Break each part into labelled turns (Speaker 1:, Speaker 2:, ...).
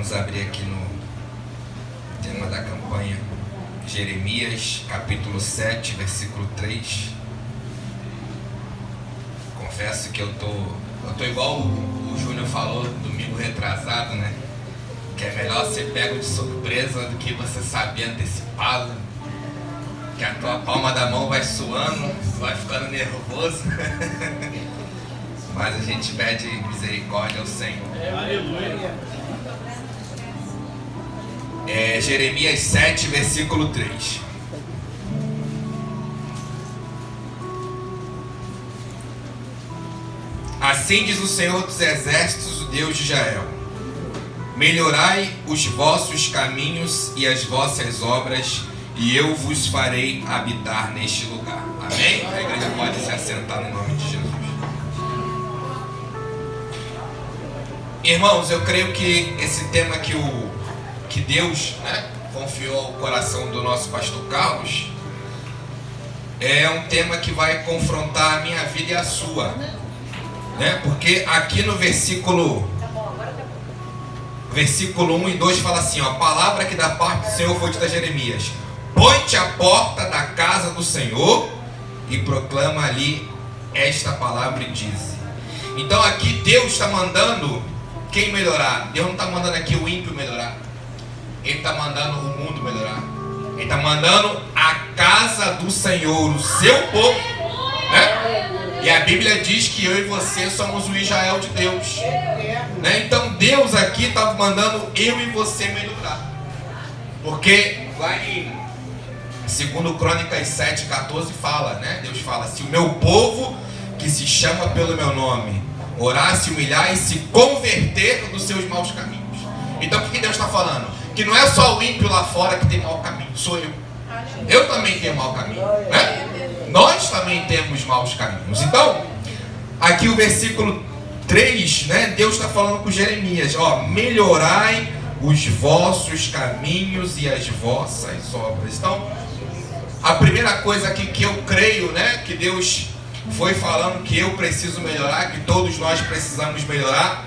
Speaker 1: Vamos abrir aqui no tema da campanha, Jeremias, capítulo 7, versículo 3. Confesso que eu tô igual o Júnior falou domingo retrasado, né? Que é melhor ser pego de surpresa do que você saber antecipado. Que a tua palma da mão vai suando, vai ficando nervoso. Mas a gente pede misericórdia ao Senhor.
Speaker 2: Aleluia.
Speaker 1: Jeremias 7, versículo 3. Assim diz o Senhor dos Exércitos, o Deus de Israel: melhorai os vossos caminhos e as vossas obras, e eu vos farei habitar neste lugar. Amém? A igreja pode se assentar no nome de Jesus. Irmãos, eu creio que esse tema que Deus, né, confiou ao coração do nosso pastor Carlos é um tema que vai confrontar a minha vida e a sua, né? Porque aqui no versículo 1 e 2 fala assim, ó: a palavra que da parte do Senhor foi dita a Jeremias: põe-te à porta da casa do Senhor e proclama ali esta palavra e diz. Então aqui Deus está mandando quem melhorar? Deus não está mandando aqui o ímpio melhorar. Ele está mandando o mundo melhorar. Ele está mandando a casa do Senhor, o seu povo, né? E a Bíblia diz que eu e você somos o Israel de Deus, né? Então Deus aqui está mandando eu e você melhorar. Porque lá em 2 Crônicas 7,14 fala, né? Deus fala: se o meu povo, que se chama pelo meu nome, orar, se humilhar e se converter dos seus maus caminhos. Então o que Deus está falando? Que não é só o ímpio lá fora que tem mau caminho, sou eu. Eu também tenho mau caminho, né? Nós também temos maus caminhos. Então, aqui o versículo 3, né? Deus está falando com Jeremias, ó: melhorai os vossos caminhos e as vossas obras. Então, a primeira coisa aqui que eu creio, né, que Deus foi falando que eu preciso melhorar, que todos nós precisamos melhorar,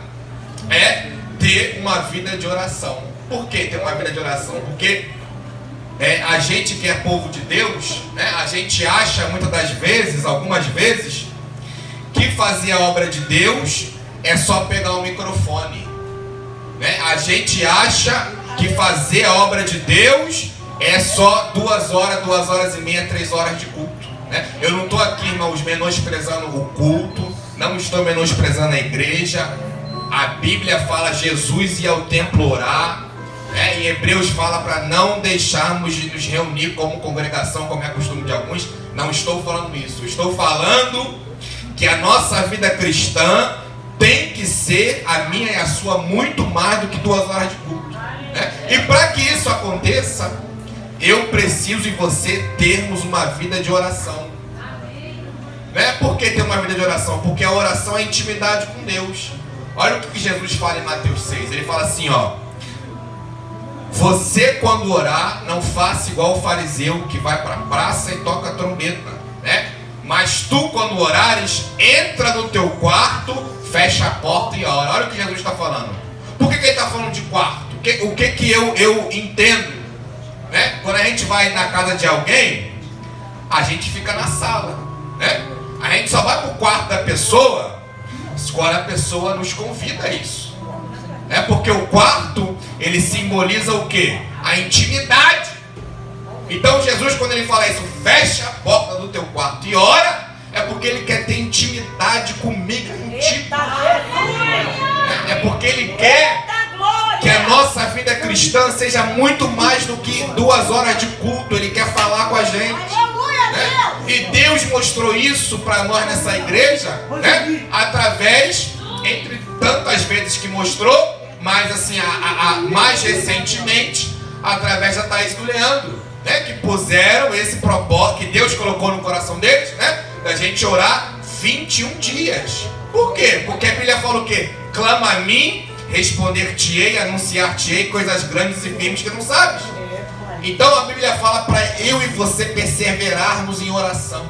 Speaker 1: é ter uma vida de oração. Por que ter uma vida de oração? Porque a gente que é povo de Deus, né, a gente acha muitas das vezes, algumas vezes, que fazer a obra de Deus é só pegar o microfone, né? A gente acha que fazer a obra de Deus é só 2 horas, 2 horas e meia, 3 horas de culto. Eu não estou aqui, irmãos, menosprezando o culto, não estou menosprezando a igreja. A Bíblia fala: Jesus ia ao templo orar, né? Em Hebreus fala para não deixarmos de nos reunir como congregação, como é costume de alguns. Não estou falando isso, estou falando que a nossa vida cristã tem que ser, a minha e a sua, muito mais do que 2 horas de culto, né? E para que isso aconteça, eu preciso e você termos uma vida de oração. Por que ter uma vida de oração? Porque a oração é intimidade com Deus. Olha o que Jesus fala em Mateus 6. Ele fala assim, ó: você quando orar, não faça igual o fariseu que vai para a praça e toca a trombeta, né? Mas tu quando orares, entra no teu quarto, fecha a porta e ora. Olha o que Jesus está falando. Por que ele está falando de quarto? O que eu entendo? Quando a gente vai na casa de alguém, a gente fica na sala, né? A gente só vai para o quarto da pessoa quando a pessoa nos convida a isso, porque o quarto, ele simboliza o quê? A intimidade. Então Jesus, quando ele fala isso, fecha a porta do teu quarto e ora, é porque ele quer ter intimidade comigo e contigo. É porque ele quer que a nossa vida cristã seja muito mais do que 2 horas de culto. Ele quer falar com a gente, né? E Deus mostrou isso para nós nessa igreja, né? Através, entre tantas vezes que mostrou, mas assim, mais recentemente, através da Thaís e do Leandro, né? Que puseram esse propósito que Deus colocou no coração deles, né? Da gente orar 21 dias. Por quê? Porque a Bíblia fala o quê? Clama a mim, responder-te-ei, anunciar-te-ei coisas grandes e firmes que não sabes. Então a Bíblia fala para eu e você perseverarmos em oração,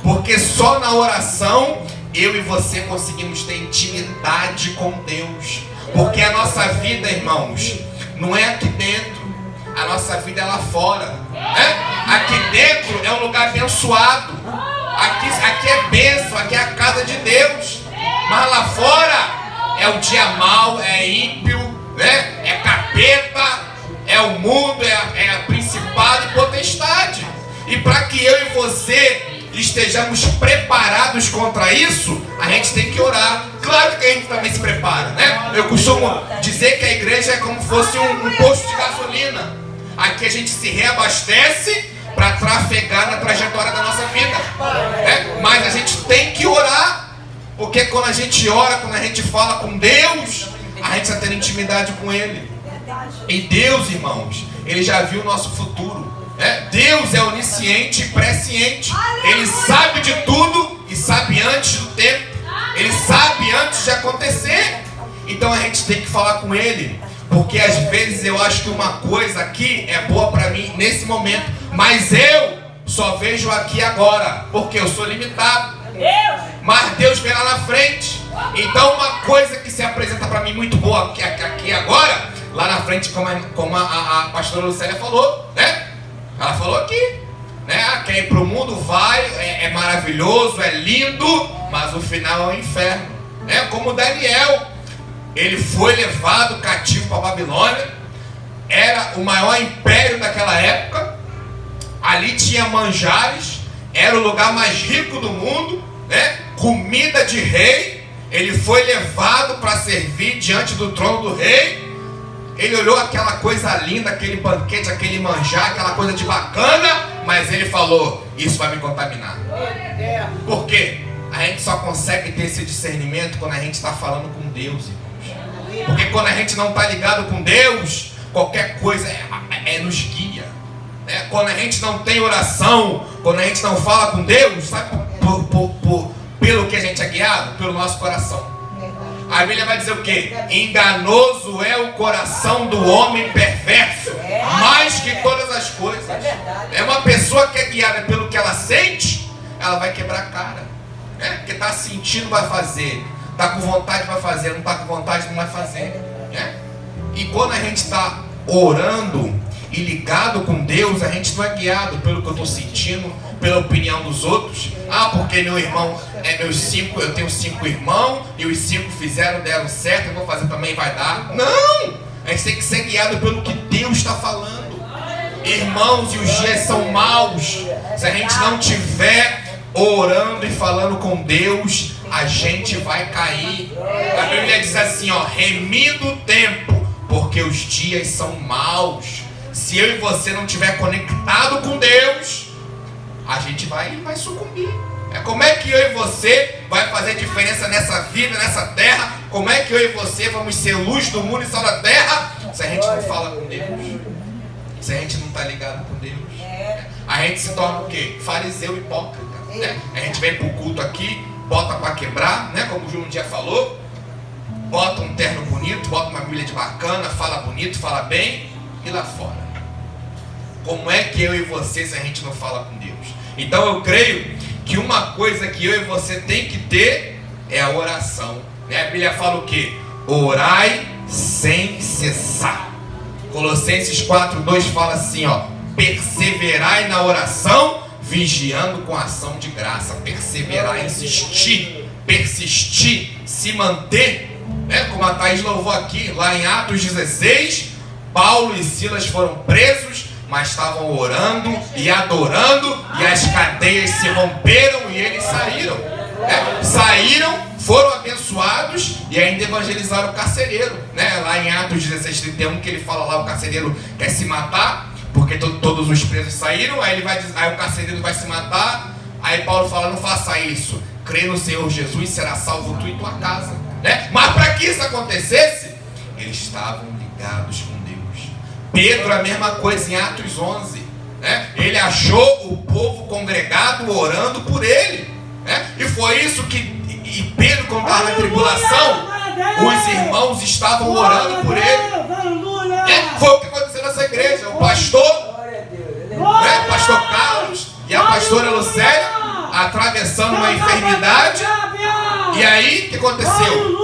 Speaker 1: porque só na oração eu e você conseguimos ter intimidade com Deus. Porque a nossa vida, irmãos, não é aqui dentro. A nossa vida é lá fora. Aqui dentro é um lugar abençoado. Aqui é bênção, aqui é a casa de Deus. Mas lá fora é o dia mau, é ímpio, né? É capeta, é o mundo, é a principado e potestade. E para que eu e você estejamos preparados contra isso, a gente tem que orar. Claro que a gente também se prepara, né? Eu costumo dizer que a igreja é como se fosse um posto de gasolina. Aqui a gente se reabastece para trafegar na trajetória da nossa vida, né? Mas a gente tem que orar, porque quando a gente ora, quando a gente fala com Deus, a gente está tendo intimidade com Ele. E Deus, irmãos, Ele já viu o nosso futuro. Deus é onisciente e presciente. Ele sabe de tudo e sabe antes do tempo. Ele sabe antes de acontecer. Então a gente tem que falar com Ele. Porque às vezes eu acho que uma coisa aqui é boa para mim nesse momento, mas eu só vejo aqui agora, porque eu sou limitado. Mas Deus vê lá na frente. Então uma coisa que se apresenta para mim muito boa aqui agora, lá na frente, como a pastora Lucélia falou, né? Ela falou aqui, né? Quem ir para o mundo vai, é maravilhoso, é lindo, mas o final é o inferno. Como Daniel, ele foi levado cativo para a Babilônia, era o maior império daquela época, ali tinha manjares, era o lugar mais rico do mundo, né? Comida de rei, ele foi levado para servir diante do trono do rei. Ele olhou aquela coisa linda, aquele banquete, aquele manjar, aquela coisa de bacana, mas ele falou, isso vai me contaminar. Por quê? A gente só consegue ter esse discernimento quando a gente está falando com Deus, irmãos. Porque quando a gente não está ligado com Deus, qualquer coisa nos guia. Quando a gente não tem oração, quando a gente não fala com Deus, sabe pelo que a gente é guiado? Pelo nosso coração. A Bíblia vai dizer o quê? Enganoso é o coração do homem perverso, mais que todas as coisas. É uma pessoa que é guiada pelo que ela sente, ela vai quebrar a cara. Porque está sentindo, vai fazer. Está com vontade, vai fazer. Não está com vontade, não vai fazer. E quando a gente está orando e ligado com Deus, a gente não é guiado pelo que eu estou sentindo, pela opinião dos outros. Porque meu irmão eu tenho 5 irmãos e os 5 deram certo, eu vou fazer também, vai dar. Não! A gente tem que ser guiado pelo que Deus está falando. Irmãos, e os dias são maus. Se a gente não tiver orando e falando com Deus, a gente vai cair. A Bíblia diz assim, remido o tempo, porque os dias são maus. Se eu e você não estiver conectado com Deus, a gente vai sucumbir. Como é que eu e você vai fazer diferença nessa vida, nessa terra? Como é que eu e você vamos ser luz do mundo e sal da terra, se a gente não fala com Deus? Se a gente não está ligado com Deus? A gente se torna o quê? Fariseu hipócrita. A gente vem para o culto aqui, bota para quebrar, como o Júnior um dia falou, bota um terno bonito, bota uma Bíblia de bacana, fala bonito, fala bem, e lá fora? Como é que eu e você, se a gente não fala com Deus? Então eu creio que uma coisa que eu e você tem que ter é a oração. A Bíblia fala o quê? Orai sem cessar. Colossenses 4:2 fala assim, perseverai na oração, vigiando com ação de graça. Perseverar, insistir, persistir, se manter. Como a Thaís louvou aqui, lá em Atos 16, Paulo e Silas foram presos, mas estavam orando e adorando, e as cadeias se romperam e eles saíram. Saíram, foram abençoados e ainda evangelizaram o carcereiro. Lá em Atos 16:31, que ele fala lá, o carcereiro quer se matar, porque todos os presos saíram, aí o carcereiro vai se matar. Aí Paulo fala, não faça isso, crê no Senhor Jesus, será salvo tu e tua casa. Mas para que isso acontecesse, eles estavam ligados com Deus. Pedro, a mesma coisa em Atos 11, ele achou o povo congregado orando por ele, e foi isso que Pedro, quando estava na tribulação, os irmãos estavam orando por ele. Foi o que aconteceu nessa igreja. O pastor Carlos e a pastora Lucélia atravessando uma enfermidade. E aí, o que aconteceu?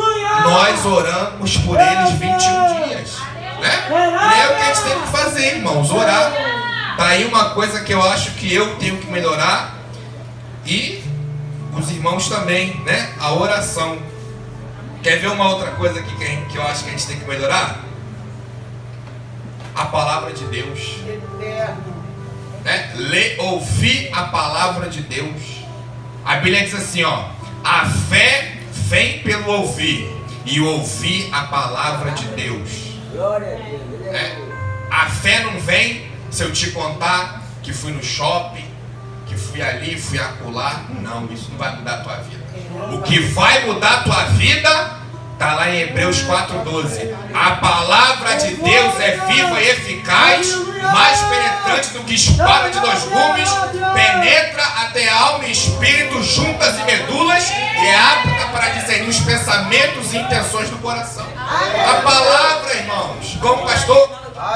Speaker 1: nós oramos por eles 21 dias. Né? E é o que a gente tem que fazer, irmãos, orar. Tá aí uma coisa que eu acho que eu tenho que melhorar. E os irmãos também, né? A oração. Quer ver uma outra coisa aqui que eu acho que a gente tem que melhorar? A palavra de Deus. Né? Ouvir a palavra de Deus. A Bíblia diz assim, ó: a fé vem pelo ouvir, e ouvir a palavra de Deus. A fé não vem se eu te contar que fui no shopping, que fui ali, fui acolá. Não, isso não vai mudar a tua vida. O que vai mudar a tua vida está lá em Hebreus 4:12. A palavra de Deus é viva e eficaz, mais penetrante do que espada de 2 gumes, penetra até alma e espírito, juntas e medulas, e é apta para discernir os pensamentos e intenções do coração. A palavra, irmãos, como o pastor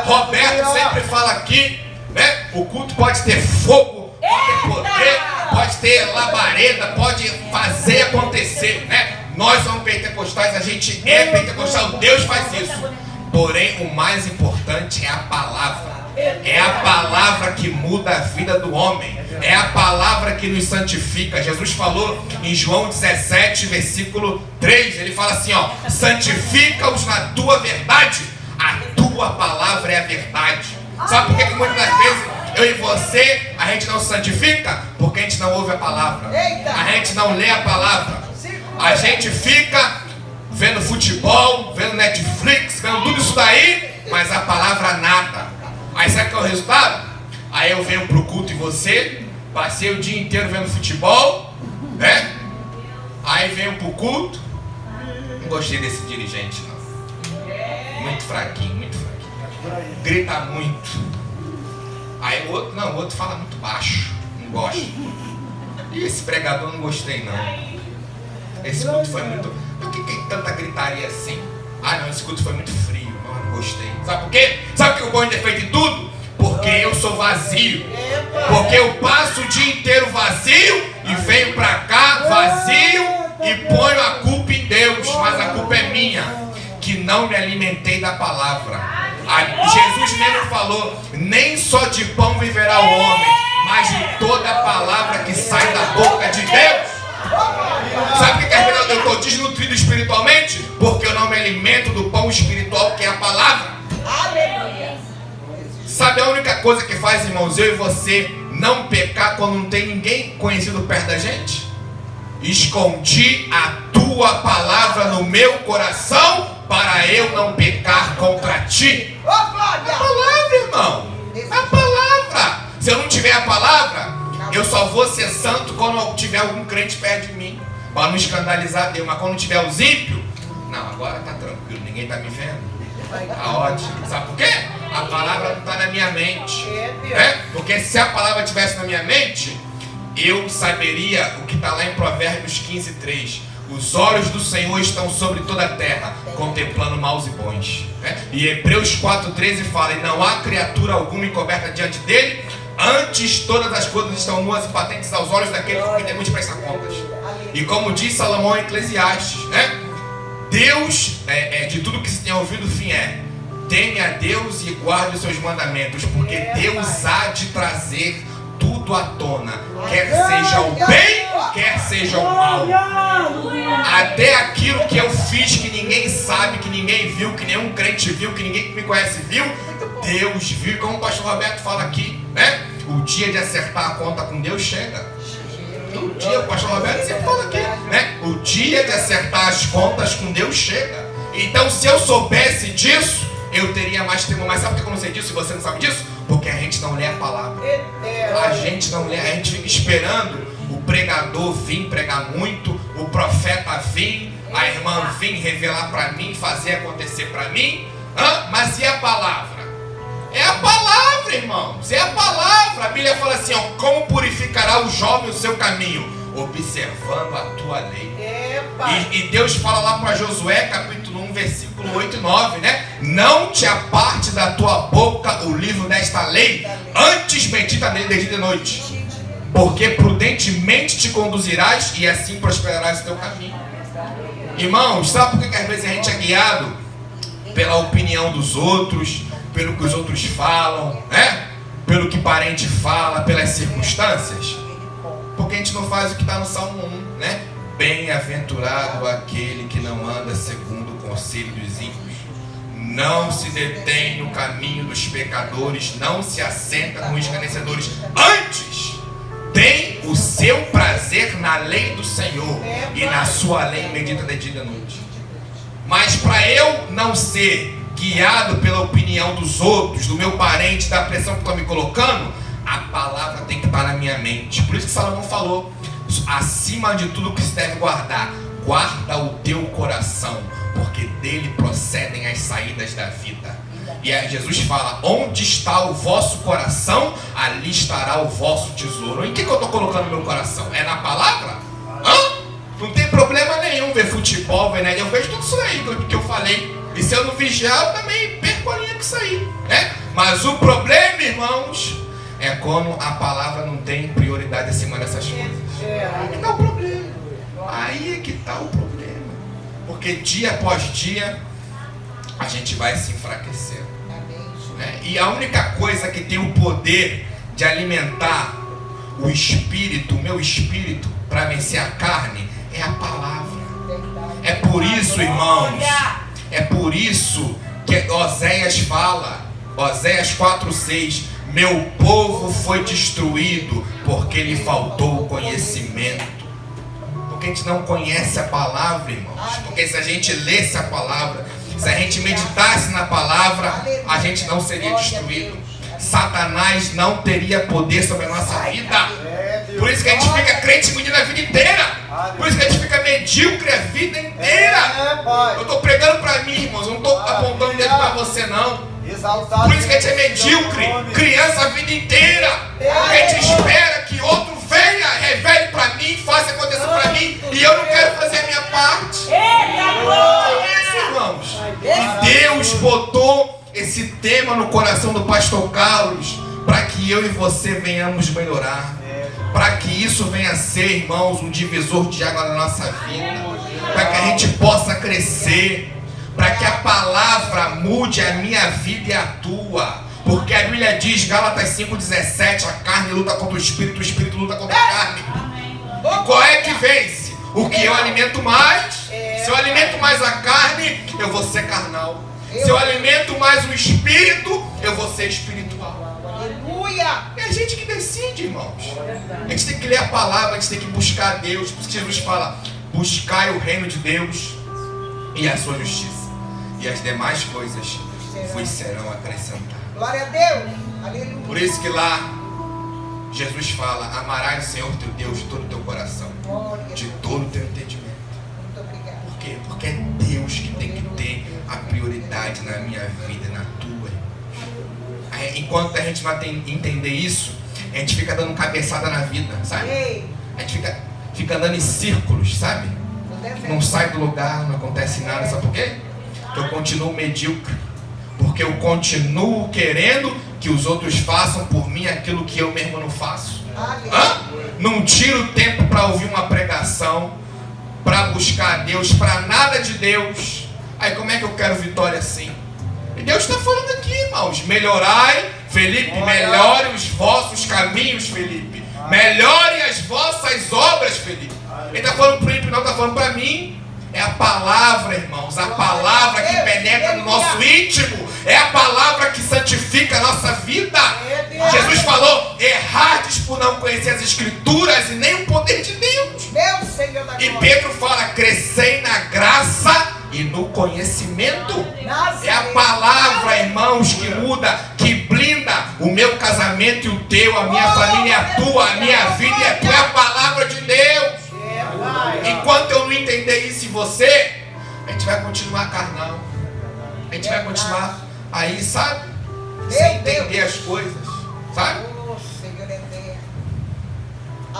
Speaker 1: Roberto sempre fala aqui, né? O culto pode ter fogo, pode ter poder, pode ter labareda, pode fazer acontecer, né? Nós somos pentecostais, a gente é pentecostal, Deus faz isso. Porém, o mais importante é a palavra. É a palavra que muda a vida do homem. É a palavra que nos santifica. Jesus falou em João 17, versículo 3. Ele fala assim, ó: santifica-os na tua verdade. A tua palavra é a verdade. Sabe por que muitas vezes eu e você, a gente não se santifica? Porque a gente não ouve a palavra. A gente não lê a palavra. A gente fica vendo futebol, vendo Netflix, vendo tudo isso daí, mas a palavra nada. Aí sabe qual é o resultado? Aí eu venho pro culto e você, passei o dia inteiro vendo futebol, né? Aí venho pro culto, não gostei desse dirigente não. Muito fraquinho, muito fraquinho. Grita muito. Aí o outro fala muito baixo, não gosto. E esse pregador não gostei não. Esse culto foi muito... Por que tem tanta gritaria assim? Ah não, esse culto foi muito frio. Não gostei. Sabe por quê? Sabe que o bom é defeito em tudo? Porque eu sou vazio. Porque eu passo o dia inteiro vazio e venho pra cá vazio e ponho a culpa em Deus. Mas a culpa é minha, que não me alimentei da palavra. Jesus mesmo falou: nem só de pão viverá o homem, mas de toda a palavra que sai da boca de Deus. Sabe por que eu estou desnutrido espiritualmente? Porque eu não me alimento do pão espiritual que é a palavra. Sabe a única coisa que faz, irmãos, eu e você não pecar quando não tem ninguém conhecido perto da gente? Escondi a tua palavra no meu coração para eu não pecar contra ti. A palavra, irmão. A palavra. Se eu não tiver a palavra, eu só vou ser santo quando tiver algum crente perto de mim, para não escandalizar Deus. Mas quando tiver os ímpios, não, agora tá tranquilo, ninguém tá me vendo. Tá ótimo. Sabe por quê? A palavra não está na minha mente. Porque se a palavra estivesse na minha mente, eu saberia o que está lá em Provérbios 15:3. Os olhos do Senhor estão sobre toda a terra, contemplando maus e bons. E Hebreus 4:13 fala: e não há criatura alguma encoberta diante dele, antes todas as coisas estão nuas e patentes aos olhos daquele que tem muito prestar contas. E como diz Salomão em Eclesiastes, né? Deus, de tudo que se tem ouvido, o fim é: teme a Deus e guarde os seus mandamentos, porque Deus há de trazer tudo à tona, quer seja o bem, quer seja o mal. Até aquilo que eu fiz que ninguém sabe, que ninguém viu, que nenhum crente viu, que ninguém que me conhece viu, Deus viu. Como o pastor Roberto fala aqui, né? O dia de acertar a conta com Deus chega. O dia, o pastor Roberto sempre fala aqui, né? O dia de acertar as contas com Deus chega. Então, se eu soubesse disso, eu teria mais tempo. Mas sabe por que eu não sei disso e você não sabe disso? Porque a gente não lê a palavra. A gente não lê, a gente fica esperando o pregador vir pregar muito, o profeta vir, a irmã vir revelar para mim, fazer acontecer para mim. Mas e a palavra? É a palavra, irmãos. É a palavra. A Bíblia fala assim, ó: como purificará o jovem o seu caminho? Observando a tua lei. E Deus fala lá para Josué, capítulo 1, versículo 8 e 9, né? Não te aparte da tua boca o livro desta lei, antes medita nele de dia e de noite, porque prudentemente te conduzirás e assim prosperarás o teu caminho. Irmãos, sabe por que às vezes a gente é guiado pela opinião dos outros, pelo que os outros falam, né? Pelo que parente fala, pelas circunstâncias? Porque a gente não faz o que está no Salmo 1, né? Bem-aventurado aquele que não anda segundo o conselho dos ímpios, não se detém no caminho dos pecadores, não se assenta com os escarnecedores. Antes, tem o seu prazer na lei do Senhor, e na sua lei medita de dia e de noite. Mas para eu não ser guiado pela opinião dos outros, do meu parente, da pressão que estão me colocando, a palavra tem que estar na minha mente. Por isso que Salomão falou: acima de tudo que se deve guardar, guarda o teu coração, porque dele procedem as saídas da vida. E aí Jesus fala: onde está o vosso coração, ali estará o vosso tesouro. Em que eu estou colocando meu coração? É na palavra? Não tem problema nenhum ver futebol, ver, né? Eu vejo tudo isso aí que eu falei. E se eu não vigiar, eu também perco a linha com isso aí, né? Mas o problema, irmãos, é quando a palavra não tem prioridade acima dessas coisas. Aí que está o problema. Aí é que está o problema. Porque dia após dia a gente vai se enfraquecer, né? E a única coisa que tem o poder de alimentar o espírito, o meu espírito, para vencer a carne, é a palavra. É por isso, irmãos, é por isso que Oséias fala, Oséias 4:6, meu povo foi destruído porque lhe faltou o conhecimento. Porque a gente não conhece a palavra, irmãos. Porque se a gente lesse a palavra, se a gente meditasse na palavra, a gente não seria destruído. Satanás não teria poder sobre a nossa vida. Por isso que a gente fica crente menino a vida inteira. Por isso que a gente fica medíocre a vida inteira. Eu estou pregando para mim, irmãos. Eu não estou apontando dedo para você, não. Por isso que a gente é medíocre, criança a vida inteira. Porque a gente espera que outro venha, revele para mim, faça acontecer para mim, e eu não quero fazer a minha parte. Irmãos, e Deus botou esse tema no coração do pastor Carlos para que eu e você venhamos melhorar, para que isso venha a ser, irmãos, um divisor de água na nossa vida, para que a gente possa crescer, para que a palavra mude a minha vida e a tua. Porque a Bíblia diz, Gálatas 5:17, a carne luta contra o espírito luta contra a carne. E qual é que vence? O que eu alimento mais? Se eu alimento mais a carne, eu vou ser carnal. Se eu alimento mais o espírito, eu vou ser espiritual. Aleluia! É a gente que decide, irmãos. A gente tem que ler a palavra, a gente tem que buscar a Deus. Por isso que Jesus fala: buscai o reino de Deus e a sua justiça, e as demais coisas vos serão acrescentadas. Glória a Deus! Aleluia! Por isso que lá Jesus fala: amarás o Senhor teu Deus de todo o teu coração, de todo o teu entendimento. Muito obrigado. Por quê? Porque é Deus que tem que ter a prioridade na minha vida e na tua. Enquanto a gente não entender isso, a gente fica dando cabeçada na vida, sabe? A gente fica andando em círculos, sabe? Não sai do lugar, não acontece nada. Sabe por quê? Porque eu continuo medíocre. Porque eu continuo querendo que os outros façam por mim aquilo que eu mesmo não faço. Não tiro tempo para ouvir uma pregação, para buscar a Deus, para nada de Deus. Aí como é que eu quero vitória assim? E Deus está falando aqui, irmãos: melhorai, Felipe, melhore os vossos caminhos, Felipe. Melhore as vossas obras, Felipe. Ele está falando para o Felipe, não está falando para mim. É a palavra, irmãos, a palavra que penetra no nosso íntimo, é a palavra que santifica a nossa vida. Jesus falou: errades por não conhecer as Escrituras e nem o poder de Deus. E Pedro fala: crescei na graça e no conhecimento. É a palavra, irmãos, que muda, que blinda o meu casamento e o teu, a minha família e a tua, a minha vida e a tua. É a palavra de Deus. Enquanto eu não entender isso em você, a gente vai continuar carnal. A gente vai continuar aí, sabe? Sem entender as coisas, sabe?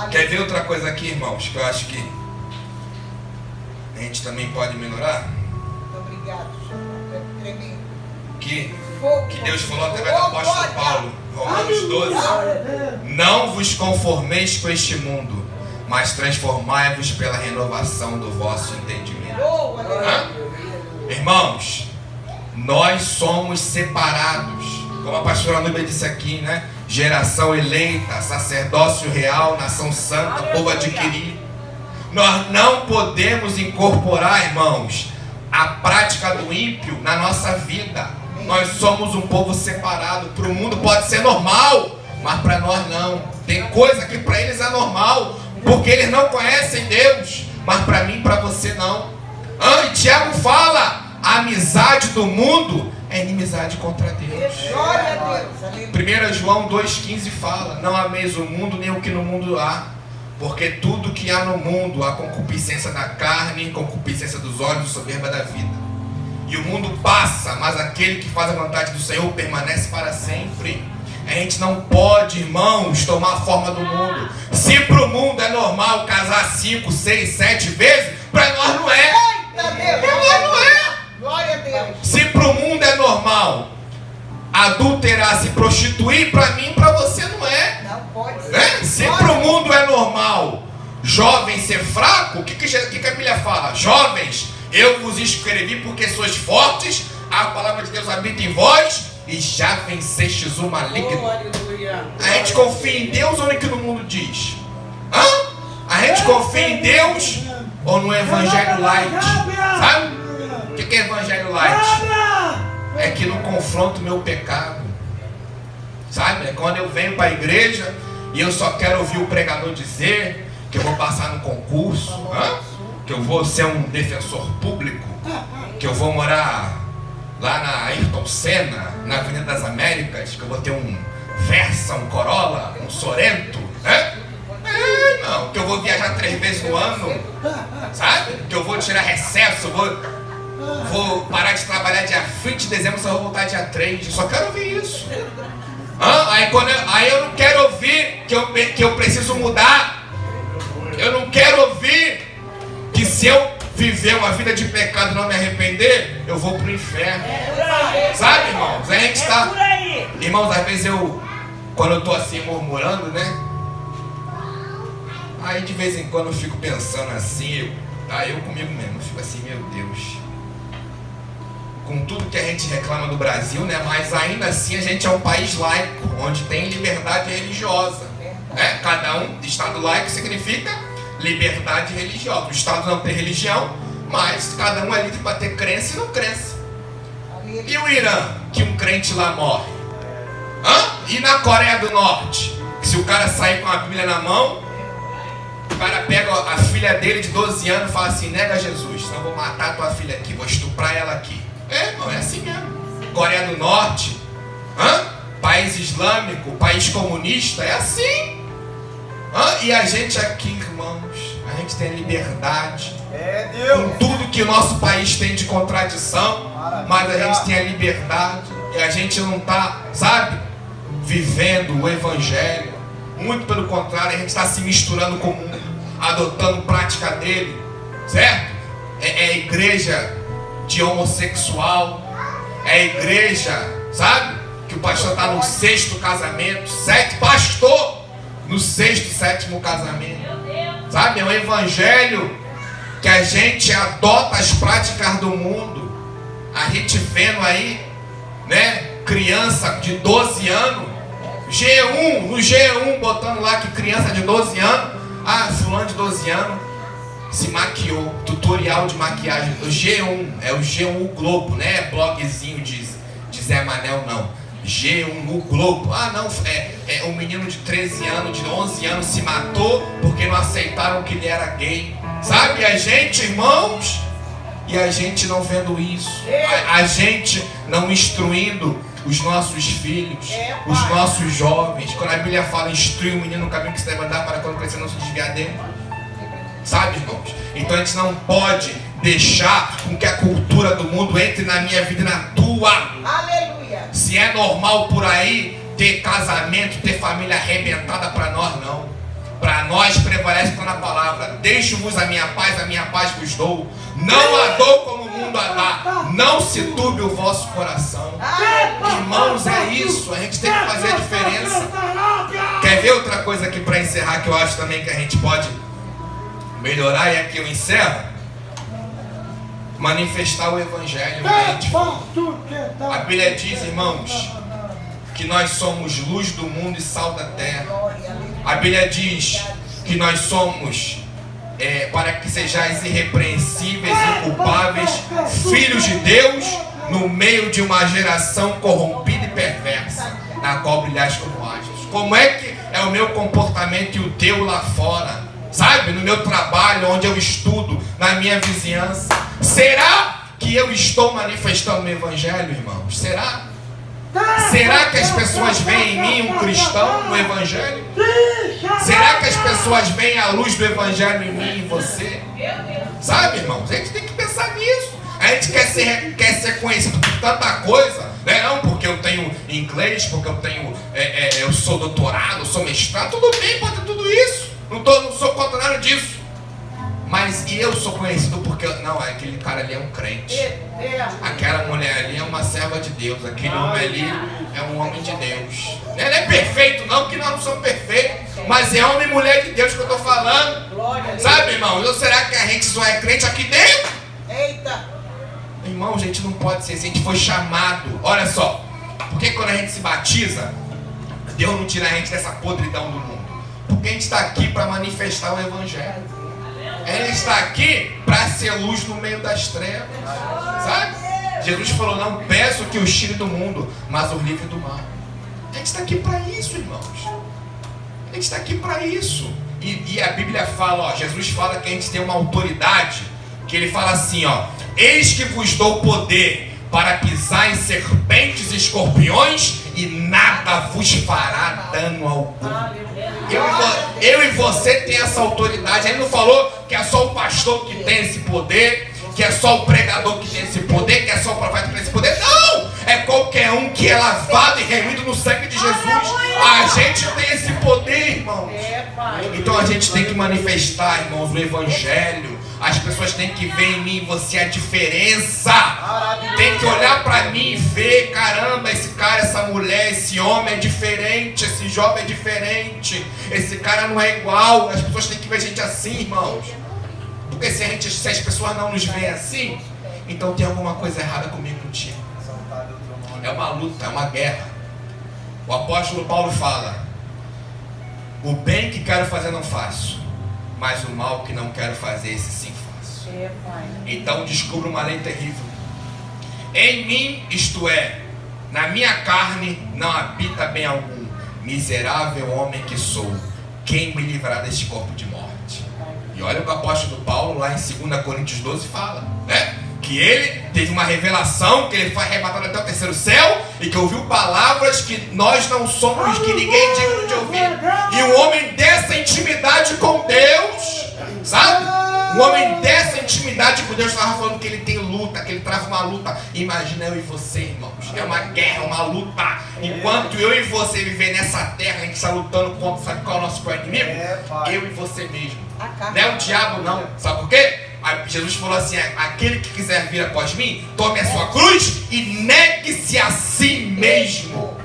Speaker 1: Quer ver outra coisa aqui, irmãos, que eu acho que a gente também pode melhorar? Obrigado, que Deus falou através do apóstolo Paulo, Romanos 12: não vos conformeis com este mundo, mas transformai-vos pela renovação do vosso entendimento. Irmãos, nós somos separados, como a pastora Núbia disse aqui, né? Geração eleita, sacerdócio real, nação santa, povo adquirido. Nós não podemos incorporar, irmãos, a prática do ímpio na nossa vida. Nós somos um povo separado. Para o mundo pode ser normal, mas para nós não. Tem coisa que para eles é normal, porque eles não conhecem Deus, mas para mim e para você não. E Tiago fala, a amizade do mundo é inimizade contra Deus. 1 João 2,15 fala, não ameis o mundo nem o que no mundo há, porque tudo que há no mundo, a concupiscência da carne, concupiscência dos olhos, soberba da vida. E o mundo passa, mas aquele que faz a vontade do Senhor permanece para sempre. A gente não pode, irmãos, tomar a forma do mundo. Se para o mundo é normal casar 5, 6, 7 vezes, para nós não é. Para nós não é.
Speaker 2: Glória a Deus.
Speaker 1: Se para o mundo é normal adulterar, se prostituir, para mim e para você não é.
Speaker 2: Não pode ser.
Speaker 1: Se para o mundo é normal jovem ser fraco, o que a Bíblia fala? Jovens, eu vos escrevi porque sois fortes, a palavra de Deus habita em vós e já vencestes o maligno. A gente confia em Deus ou no que no mundo diz? A gente confia em Deus ou no evangelho light? Sabe? O que é evangelho light? É que não confronta o meu pecado. Sabe? É quando eu venho para a igreja e eu só quero ouvir o pregador dizer que eu vou passar no concurso, que eu vou ser um defensor público, que eu vou morar lá na Ayrton Senna, na Avenida das Américas, que eu vou ter um Versa, um Corolla, um Sorento, não, que eu vou viajar 3 vezes no ano, sabe? Que eu vou tirar recesso, vou parar de trabalhar dia 20 de dezembro, só vou voltar dia 3, eu só quero ouvir isso. Aí eu não quero ouvir que eu preciso mudar. Eu não quero ouvir que se eu viver uma vida de pecado e não me arrepender, eu vou pro inferno. Sabe, irmãos? A gente tá... Irmãos, às vezes quando eu tô assim murmurando, né? Aí de vez em quando eu fico pensando assim, eu comigo mesmo, eu fico assim, meu Deus. Com tudo que a gente reclama do Brasil, né? Mas ainda assim a gente é um país laico, onde tem liberdade religiosa. Cada um, Estado laico significa liberdade religiosa. O Estado não tem religião, mas cada um é livre para ter crença e não crença. E o Irã, que um crente lá morre? E na Coreia do Norte, que se o cara sair com a Bíblia na mão, o cara pega a filha dele de 12 anos e fala assim, nega Jesus, senão eu vou matar a tua filha aqui, vou estuprar ela aqui. Irmão, é assim mesmo. Coreia do Norte, país islâmico, país comunista, é assim. E a gente aqui, irmãos, a gente tem liberdade. Com tudo que o nosso país tem de contradição, mas a gente tem a liberdade. E a gente não está, sabe, vivendo o evangelho. Muito pelo contrário, a gente está se misturando com o mundo, adotando prática dele, certo? É igreja de homossexual, é igreja, sabe, que o pastor está no 6º casamento, pastor no 6º, 7º casamento, sabe, é um evangelho que a gente adota as práticas do mundo. A gente vendo aí, né, criança de 12 anos, no G1 botando lá que criança de 12 anos, fulano de 12 anos se maquiou, tutorial de maquiagem, o G1, é o G1 o Globo, né? É blogzinho de Zé Manel, não. G1 o Globo, não, é um menino de 13 anos, de 11 anos se matou porque não aceitaram que ele era gay, sabe? A gente, irmãos, e a gente não vendo isso, a gente não instruindo os nossos filhos, os nossos jovens. Quando a Bíblia fala, instrui o menino no caminho que se deve andar para quando crescer não se desviar dele. Sabe, irmãos? Então a gente não pode deixar com que a cultura do mundo entre na minha vida e na tua.
Speaker 2: Aleluia.
Speaker 1: Se é normal por aí ter casamento, ter família arrebentada, para nós não. Para nós prevalece na palavra: deixo-vos a minha paz vos dou. Não a dou como o mundo a dá. Não se turbe o vosso coração. Irmãos, é isso. A gente tem que fazer a diferença. Quer ver outra coisa aqui para encerrar, que eu acho também que a gente pode melhorar, e aqui eu encerro? manifestar o Evangelho. A Bíblia diz, irmãos, que nós somos luz do mundo e sal da terra. A Bíblia diz que nós somos, para que sejais irrepreensíveis e inculpáveis, filhos de Deus, no meio de uma geração corrompida e perversa, na qual brilhais como astros. Como é que é o meu comportamento e o teu lá fora? Sabe, no meu trabalho, onde eu estudo, na minha vizinhança. Será que eu estou manifestando o Evangelho, irmãos? Será? Será que as pessoas veem em mim um cristão no Evangelho? Será que as pessoas veem a luz do Evangelho em mim e em você? Sabe, irmãos? A gente tem que pensar nisso. A gente quer ser conhecido por tanta coisa, né? Não porque eu tenho inglês, porque eu sou doutorado, eu sou mestrado. Tudo bem, pode ter tudo isso. Não sou contra nada disso. Mas eu sou conhecido porque... Não, aquele cara ali é um crente. Aquela mulher ali é uma serva de Deus. Aquele homem ali é um homem de Deus. Ele é perfeito, não, porque nós não somos perfeitos. Mas é homem e mulher de Deus que eu estou falando. Sabe, irmão? Ou será que a gente só é crente aqui dentro?
Speaker 2: Eita!
Speaker 1: Irmão, a gente não pode ser. Se a gente foi chamado... Olha só. Porque quando a gente se batiza, Deus não tira a gente dessa podridão do mundo. Porque a gente está aqui para manifestar o Evangelho. Ele está aqui para ser luz no meio das trevas. Sabe? Jesus falou, não peço que os tire do mundo, mas os livre do mal. A gente está aqui para isso, irmãos. A gente está aqui para isso. E a Bíblia fala, Jesus fala que a gente tem uma autoridade, que ele fala assim, eis que vos dou poder para pisar em serpentes e escorpiões e nada vos fará dano algum. Eu e você tem essa autoridade. Ele não falou que é só o pastor que tem esse poder, que é só o pregador que tem esse poder, que é só o profeta que tem esse poder. Não! É qualquer um que é lavado e remido no sangue de Jesus. A gente tem esse poder, irmãos. Então a gente tem que manifestar, irmãos, o Evangelho. As pessoas têm que ver em mim e você a diferença. Tem que olhar para mim e ver, caramba, esse cara, essa mulher, esse homem é diferente, esse jovem é diferente, esse cara não é igual. As pessoas têm que ver a gente assim, irmãos. Porque se as pessoas não nos veem assim, então tem alguma coisa errada comigo, contigo. É uma luta, é uma guerra. O apóstolo Paulo fala, o bem que quero fazer não faço, mas o mal que não quero fazer, esse sim faço. Então descubro uma lei terrível. Em mim, isto é, na minha carne, não habita bem algum. Miserável homem que sou, quem me livrará deste corpo de morte? E olha o que o apóstolo Paulo, lá em 2 Coríntios 12, fala, né? Que ele teve uma revelação, que ele foi arrebatado até o terceiro céu, e que ouviu palavras que nós não somos, que ninguém é digno de ouvir. E um homem dessa intimidade com Deus, sabe? Um homem dessa intimidade com Deus estava falando que ele tem luta, que ele trava uma luta. Imagina eu e você, irmãos. É uma guerra, uma luta. Enquanto eu e você viver nessa terra, a gente está lutando contra, sabe qual é o nosso pior inimigo? Eu e você mesmo. Não é o diabo, não. Sabe por quê? Jesus falou assim, aquele que quiser vir após mim, tome a sua cruz e negue-se a si mesmo.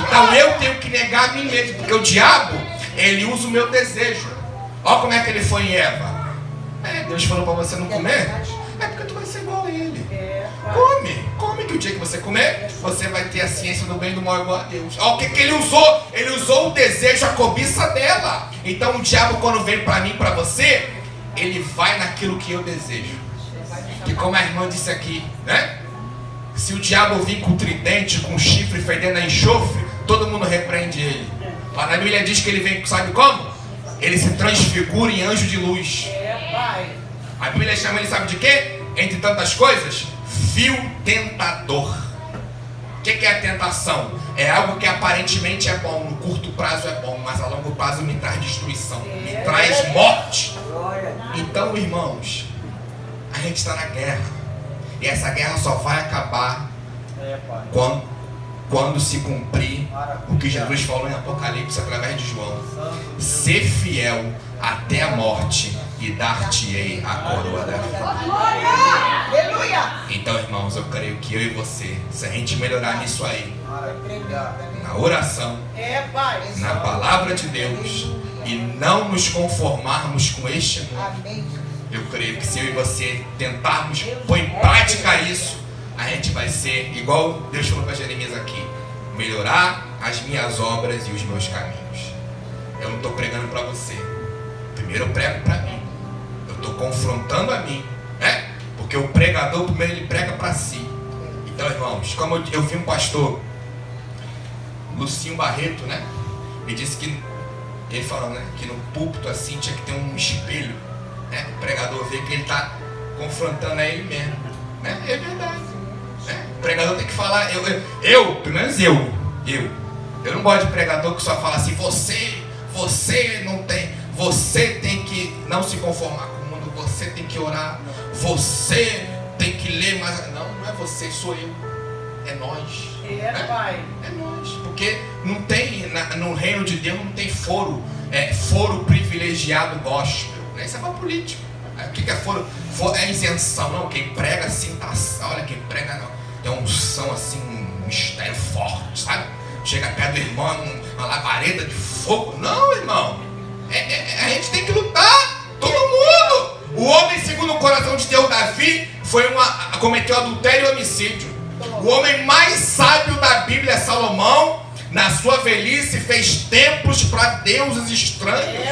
Speaker 1: Então eu tenho que negar a mim mesmo, porque o diabo, ele usa o meu desejo. Olha como é que ele foi em Eva. Deus falou para você não comer, é porque tu vai ser igual a ele. Come que o dia que você comer, você vai ter a ciência do bem e do mal igual a Deus. Olha o que ele usou. Ele usou o desejo, a cobiça dela. Então o diabo, quando vem para mim e para você, ele vai naquilo que eu desejo. Que como a irmã disse aqui, né? Se o diabo vir com tridente, com chifre fedendo a enxofre, todo mundo repreende ele. Mas na Bíblia diz que ele vem, sabe como? Ele se transfigura em anjo de luz. A Bíblia chama ele, sabe de quê? Entre tantas coisas, vil tentador. O que é a tentação? É algo que aparentemente é bom, no curto prazo é bom, mas a longo prazo me traz destruição, me traz morte. Então, irmãos, a gente está na guerra. E essa guerra só vai acabar quando se cumprir o que Jesus falou em Apocalipse através de João. Ser fiel até a morte e dar-te-ei a coroa da vida. Então, irmãos, eu creio que eu e você, se a gente melhorar nisso aí, na oração, na palavra de Deus, e não nos conformarmos com este mundo, eu creio que se eu e você tentarmos pôr em prática isso, a gente vai ser igual Deus falou para Jeremias aqui: melhorar as minhas obras e os meus caminhos. Eu não estou pregando para você, primeiro eu prego para mim. Eu estou confrontando a mim, né? Porque o pregador primeiro ele prega para si. Então, irmãos, como eu vi um pastor, Lucinho Barreto, né? Ele disse que, ele falou, né, que no púlpito assim tinha que ter um espelho, né? O pregador vê que ele está confrontando a ele mesmo, né? É verdade, né? O pregador tem que falar, pelo menos eu não gosto de pregador que só fala assim: você não tem, você tem que não se conformar com o mundo, você tem que orar, você tem que ler mais. Não é você, sou eu, é nós.
Speaker 2: Pai.
Speaker 1: É nós, porque não tem, no reino de Deus não tem foro privilegiado gospel, né? Isso é para político. O que é foro? É isenção, não. Quem prega assim, tá, olha, quem prega não, tem uma unção assim, um mistério forte, sabe? Chega perto do irmão, uma labareda de fogo. Não, irmão, a gente tem que lutar, todo mundo. O homem segundo o coração de Deus, Davi, cometeu adultério e homicídio. O homem mais sábio da Bíblia é Salomão. Na sua velhice fez templos para deuses estranhos.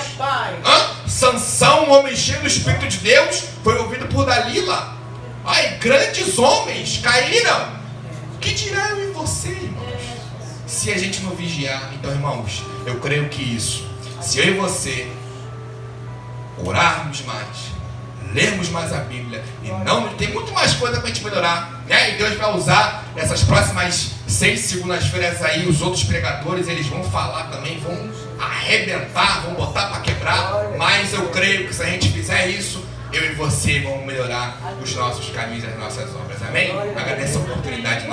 Speaker 1: Sansão, um homem cheio do Espírito de Deus, foi ouvido por Dalila. Ai, grandes homens caíram. Que dirá eu e você, irmãos? Se a gente não vigiar. Então, irmãos, eu creio que isso, se eu e você orarmos mais, lermos mais a Bíblia, e não tem muito mais coisa para a gente melhorar, né? E Deus vai usar essas próximas 6 segundas-feiras aí, os outros pregadores, eles vão falar também, vão arrebentar, vão botar para quebrar. Mas eu creio que se a gente fizer isso, eu e você vamos melhorar os nossos caminhos e as nossas obras. Amém? Agradeço a oportunidade.